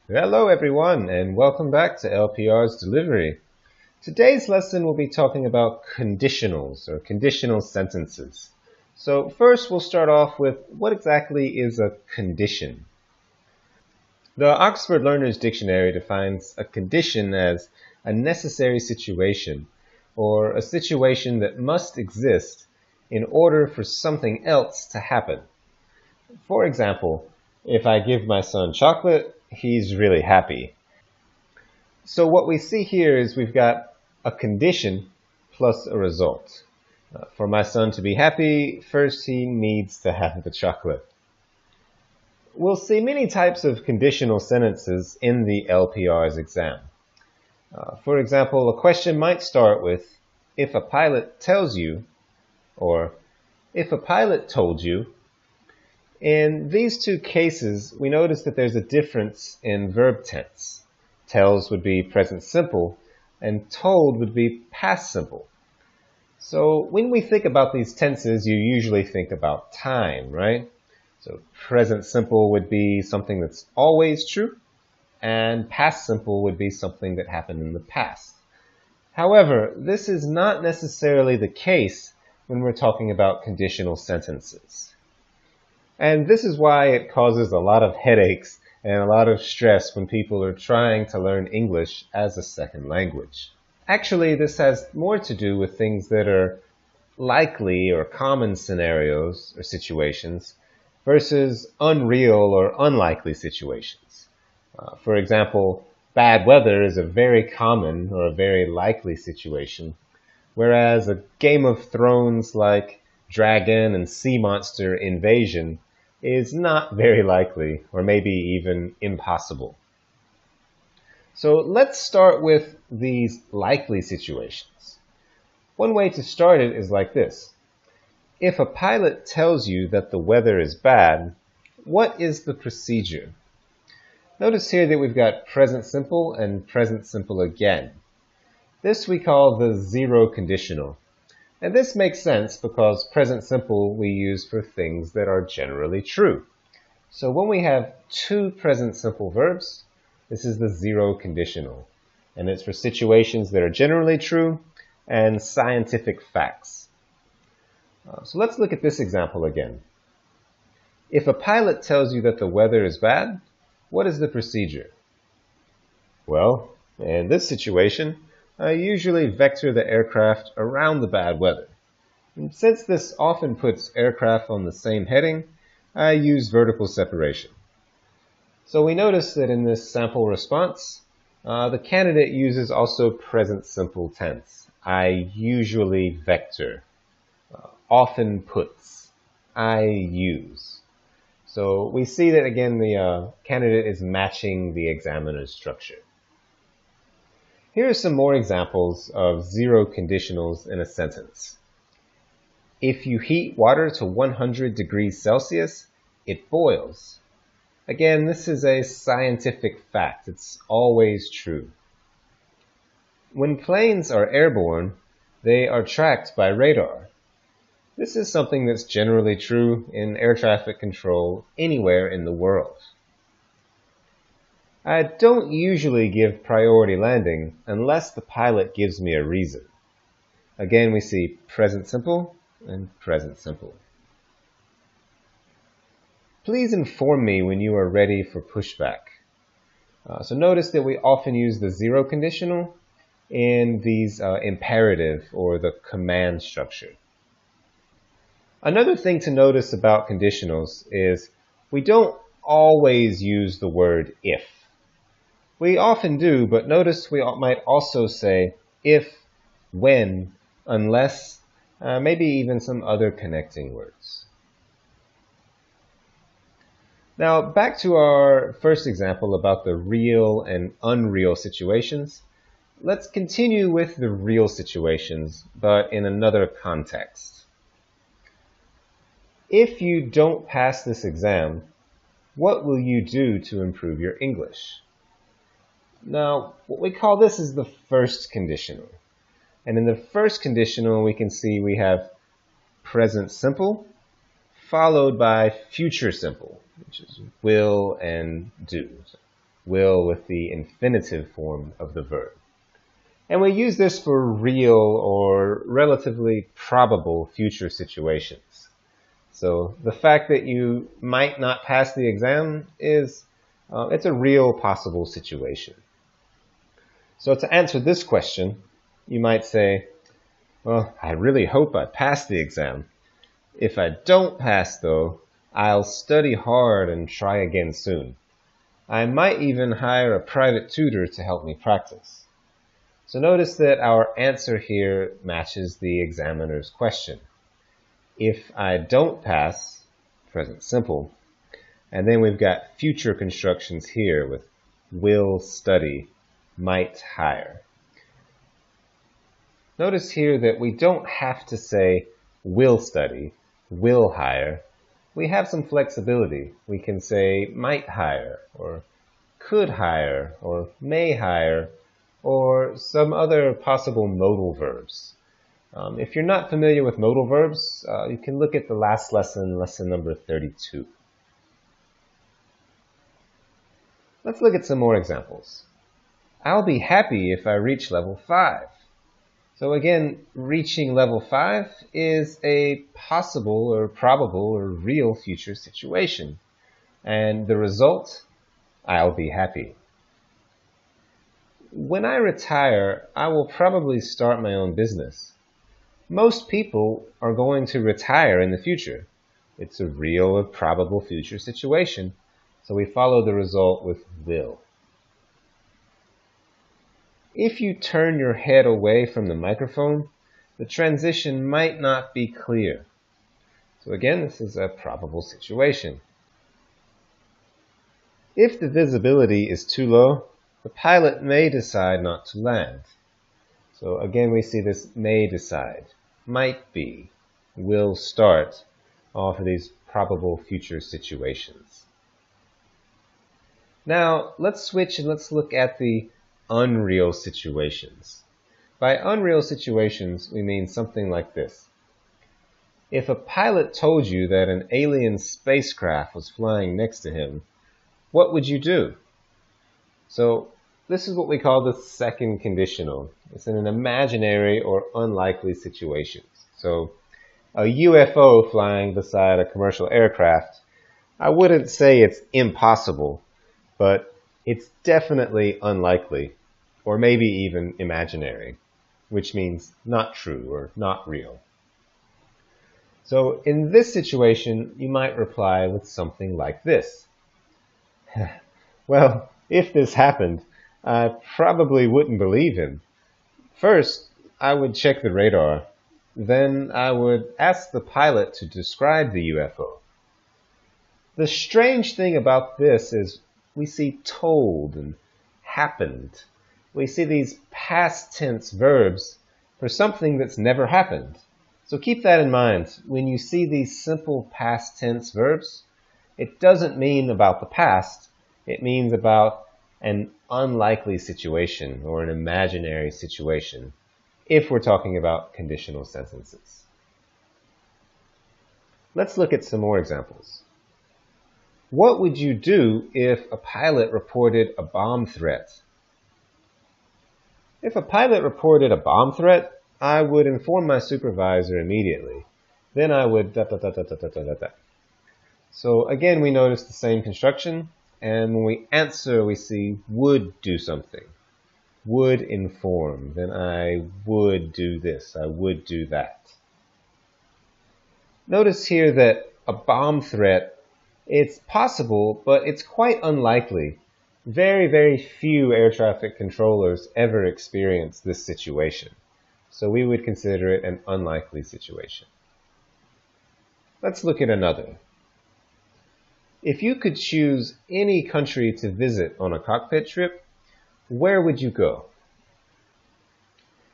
Hello everyone and welcome back to LPR's Delivery. Today's lesson will be talking about conditionals or conditional sentences. So first we'll start off with what exactly is a condition. The Oxford Learner's Dictionary defines a condition as a necessary situation or a situation that must exist in order for something else to happen. For example, if I give my son chocolate, he's really happy. So what we see here is we've got a condition plus a result. For my son to be happy, first he needs to have the chocolate. We'll see many types of conditional sentences in the LPRs exam. For example, a question might start with, if a pilot tells you, or if a pilot told you. In these two cases, we notice that there's a difference in verb tense. Tells would be present simple, and told would be past simple. So when we think about these tenses, you usually think about time, right? So present simple would be something that's always true, and past simple would be something that happened in the past. However, this is not necessarily the case when we're talking about conditional sentences. And this is why it causes a lot of headaches and a lot of stress when people are trying to learn English as a second language. Actually, this has more to do with things that are likely or common scenarios or situations versus unreal or unlikely situations. For example, bad weather is a very common or a very likely situation, whereas a Game of Thrones like dragon and sea monster invasion is not very likely or maybe even impossible. So let's start with these likely situations. One way to start it is like this. If a pilot tells you that the weather is bad, what is the procedure? Notice here that we've got present simple and present simple again. This we call the zero conditional. And this makes sense because present simple we use for things that are generally true. So when we have two present simple verbs, this is the zero conditional. And it's for situations that are generally true and scientific facts. So let's look at this example again. If a pilot tells you that the weather is bad, what is the procedure? Well, in this situation, I usually vector the aircraft around the bad weather. And since this often puts aircraft on the same heading, I use vertical separation. So we notice that in this sample response, the candidate uses also present simple tense. I usually vector. Often puts. I use. So we see that again the candidate is matching the examiner's structure. Here are some more examples of zero conditionals in a sentence. If you heat water to 100 degrees Celsius, it boils. Again, this is a scientific fact. It's always true. When planes are airborne, they are tracked by radar. This is something that's generally true in air traffic control anywhere in the world. I don't usually give priority landing unless the pilot gives me a reason. Again, we see present simple and present simple. Please inform me when you are ready for pushback. So notice that we often use the zero conditional in these imperative or the command structure. Another thing to notice about conditionals is we don't always use the word if. We often do, but notice we might also say if, when, unless, maybe even some other connecting words. Now back to our first example about the real and unreal situations. Let's continue with the real situations, but in another context. If you don't pass this exam, what will you do to improve your English? Now, what we call this is the first conditional. And in the first conditional, we can see we have present simple followed by future simple, which is will and do. So will with the infinitive form of the verb. And we use this for real or relatively probable future situations. So the fact that you might not pass the exam is, it's a real possible situation. So to answer this question, you might say, well, I really hope I pass the exam. If I don't pass, though, I'll study hard and try again soon. I might even hire a private tutor to help me practice. So notice that our answer here matches the examiner's question. If I don't pass, present simple, and then we've got future constructions here with will study, might hire. Notice here that we don't have to say will study, will hire. We have some flexibility. We can say might hire, or could hire, or may hire, or some other possible modal verbs. If you're not familiar with modal verbs, you can look at the last lesson, lesson number 32. Let's look at some more examples. I'll be happy if I reach level 5. So again, reaching level 5 is a possible or probable or real future situation. And the result, I'll be happy. When I retire, I will probably start my own business. Most people are going to retire in the future. It's a real or probable future situation, so we follow the result with will. If you turn your head away from the microphone, the transition might not be clear. So again, this is a probable situation. If the visibility is too low, the pilot may decide not to land. So again, we see this may decide, might be, will start, all for these probable future situations. Now, let's switch and let's look at the unreal situations. By unreal situations, we mean something like this. If a pilot told you that an alien spacecraft was flying next to him, what would you do? So this is what we call the second conditional. It's in an imaginary or unlikely situation. So a UFO flying beside a commercial aircraft, I wouldn't say it's impossible, but it's definitely unlikely, or maybe even imaginary, which means not true or not real. So in this situation, you might reply with something like this. Well, if this happened, I probably wouldn't believe him. First, I would check the radar. Then I would ask the pilot to describe the UFO. The strange thing about this is we see told and happened. We see these past tense verbs for something that's never happened. So keep that in mind. When you see these simple past tense verbs, it doesn't mean about the past. It means about an unlikely situation or an imaginary situation, if we're talking about conditional sentences. Let's look at some more examples. What would you do if a pilot reported a bomb threat? If a pilot reported a bomb threat, I would inform my supervisor immediately. Then I would ... So again, we notice the same construction, and when we answer, we see would do something. Would inform. Then I would do this. I would do that. Notice here that a bomb threat, it's possible, but it's quite unlikely. Very, very few air traffic controllers ever experience this situation. So we would consider it an unlikely situation. Let's look at another. If you could choose any country to visit on a cockpit trip, where would you go?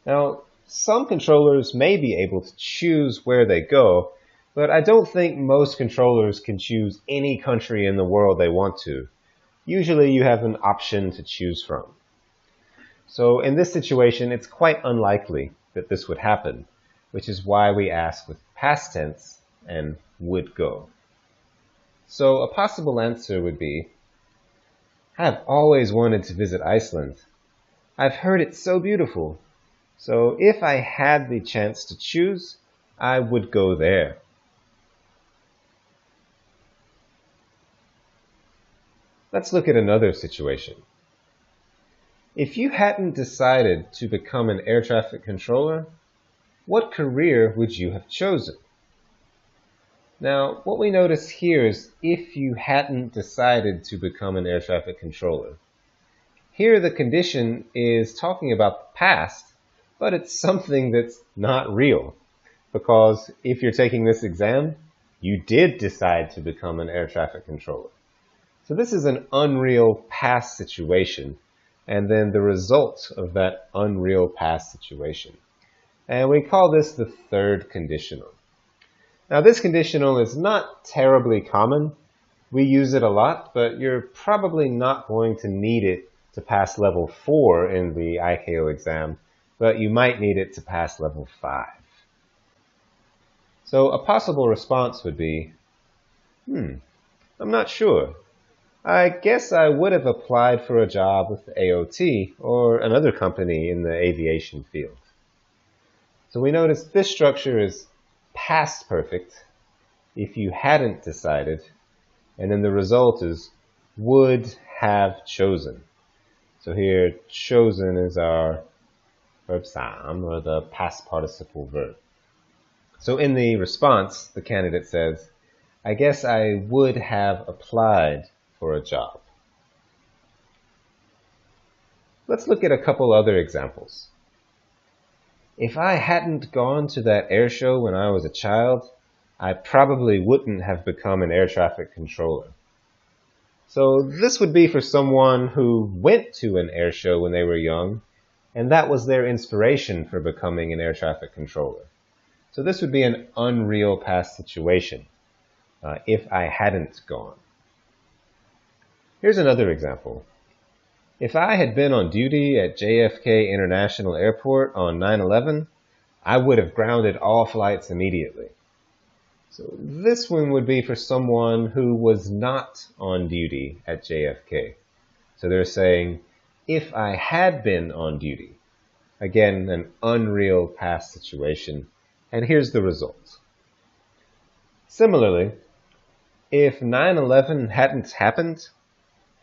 Now, some controllers may be able to choose where they go, but I don't think most controllers can choose any country in the world they want to. Usually you have an option to choose from. So in this situation, it's quite unlikely that this would happen, which is why we ask with past tense and would go. So a possible answer would be, I've always wanted to visit Iceland. I've heard it's so beautiful. So if I had the chance to choose, I would go there. Let's look at another situation. If you hadn't decided to become an air traffic controller, what career would you have chosen? Now, what we notice here is if you hadn't decided to become an air traffic controller. Here the condition is talking about the past, but it's something that's not real. Because if you're taking this exam, you did decide to become an air traffic controller. So this is an unreal past situation, and then the result of that unreal past situation. And we call this the third conditional. Now this conditional is not terribly common. We use it a lot, but you're probably not going to need it to pass level 4 in the ICAO exam, but you might need it to pass level 5. So a possible response would be, I'm not sure. I guess I would have applied for a job with the AOT or another company in the aviation field. So we notice this structure is past perfect if you hadn't decided, and then the result is would have chosen. So here, chosen is our verb sam, or the past participle verb. So in the response, the candidate says, I guess I would have applied for a job. Let's look at a couple other examples. If I hadn't gone to that air show when I was a child, I probably wouldn't have become an air traffic controller. So this would be for someone who went to an air show when they were young, and that was their inspiration for becoming an air traffic controller. So this would be an unreal past situation if I hadn't gone. Here's another example. If I had been on duty at JFK International Airport on 9/11, I would have grounded all flights immediately. So this one would be for someone who was not on duty at JFK. So they're saying, if I had been on duty. Again, an unreal past situation. And here's the result. Similarly, if 9/11 hadn't happened,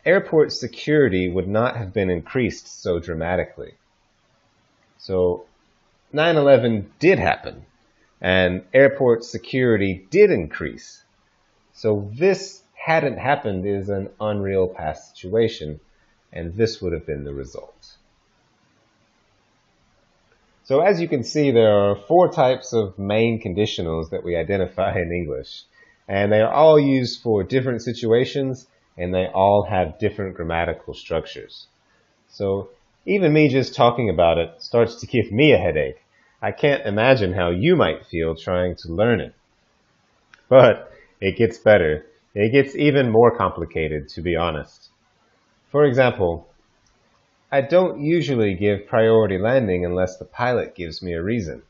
airport security would not have been increased so dramatically. So 9/11 did happen, and airport security did increase. So this hadn't happened is an unreal past situation, and this would have been the result. So as you can see, there are 4 types of main conditionals that we identify in English, and they are all used for different situations, and they all have different grammatical structures. So even me just talking about it starts to give me a headache. I can't imagine how you might feel trying to learn it. But it gets better. It gets even more complicated, to be honest. For example, I don't usually give priority landing unless the pilot gives me a reason.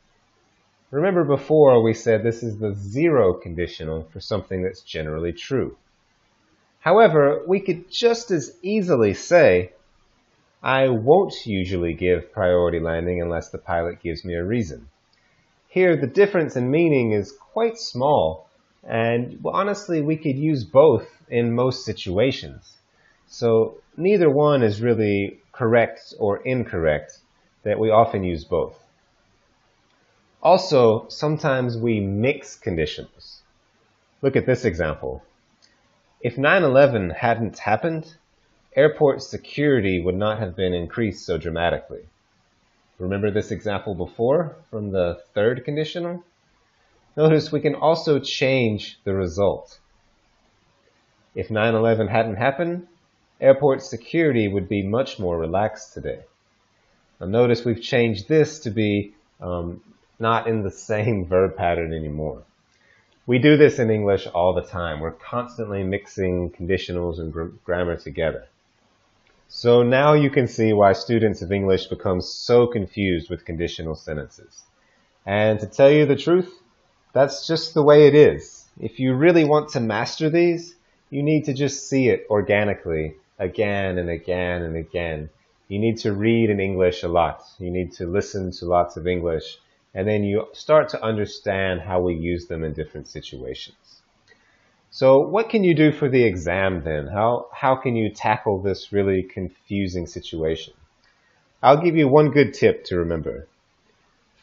Remember before we said this is the 0 conditional for something that's generally true. However, we could just as easily say, I won't usually give priority landing unless the pilot gives me a reason. Here, the difference in meaning is quite small, and honestly, we could use both in most situations. So neither one is really correct or incorrect, that we often use both. Also, sometimes we mix conditions. Look at this example. If 9/11 hadn't happened, airport security would not have been increased so dramatically. Remember this example before from the third conditional? Notice we can also change the result. If 9/11 hadn't happened, airport security would be much more relaxed today. Now notice we've changed this to be not in the same verb pattern anymore. We do this in English all the time. We're constantly mixing conditionals and grammar together. So now you can see why students of English become so confused with conditional sentences. And to tell you the truth, that's just the way it is. If you really want to master these, you need to just see it organically again and again and again. You need to read in English a lot. You need to listen to lots of English, and then you start to understand how we use them in different situations. So what can you do for the exam then? How can you tackle this really confusing situation? I'll give you one good tip to remember.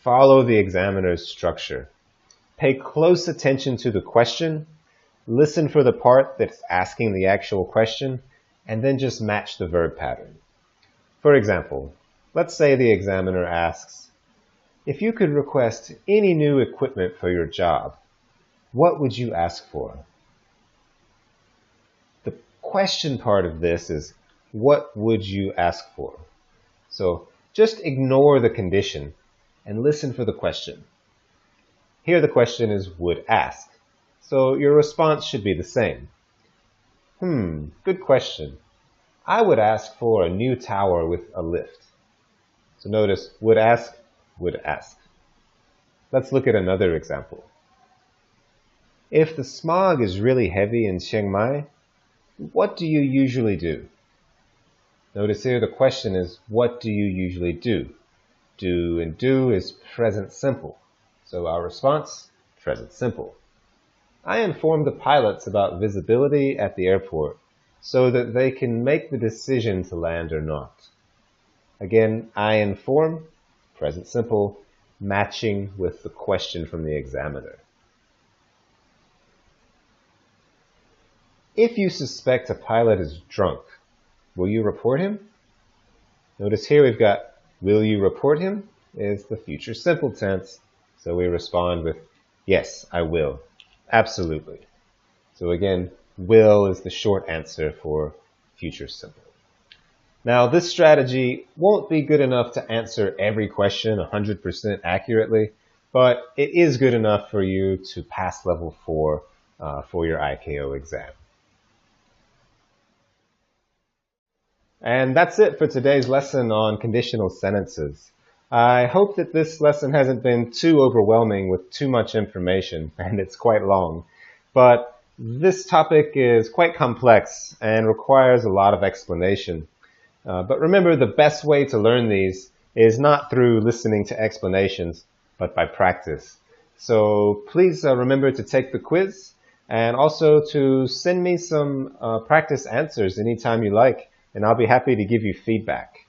Follow the examiner's structure. Pay close attention to the question, listen for the part that's asking the actual question, and then just match the verb pattern. For example, let's say the examiner asks, if you could request any new equipment for your job, what would you ask for? The question part of this is, what would you ask for? So just ignore the condition and listen for the question. Here the question is would ask, so your response should be the same. Good question. I would ask for a new tower with a lift. So notice, would ask, would ask. Let's look at another example. If the smog is really heavy in Chiang Mai, what do you usually do? Notice here the question is, what do you usually do? Do and do is present simple. So our response, present simple. I inform the pilots about visibility at the airport so that they can make the decision to land or not. Again, I inform, present simple, matching with the question from the examiner. If you suspect a pilot is drunk, will you report him? Notice here we've got will you report him is the future simple tense, so we respond with yes, I will. Absolutely. So again, will is the short answer for future simple. Now this strategy won't be good enough to answer every question 100% accurately, but it is good enough for you to pass level 4 for your IKO exam. And that's it for today's lesson on conditional sentences. I hope that this lesson hasn't been too overwhelming with too much information, and it's quite long. But this topic is quite complex and requires a lot of explanation. But remember, the best way to learn these is not through listening to explanations, but by practice. So please remember to take the quiz and also to send me some practice answers anytime you like, and I'll be happy to give you feedback.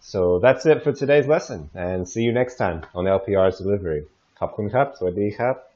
So that's it for today's lesson, and see you next time on LPR's Delivery. ขอบคุณครับ สวัสดีครับ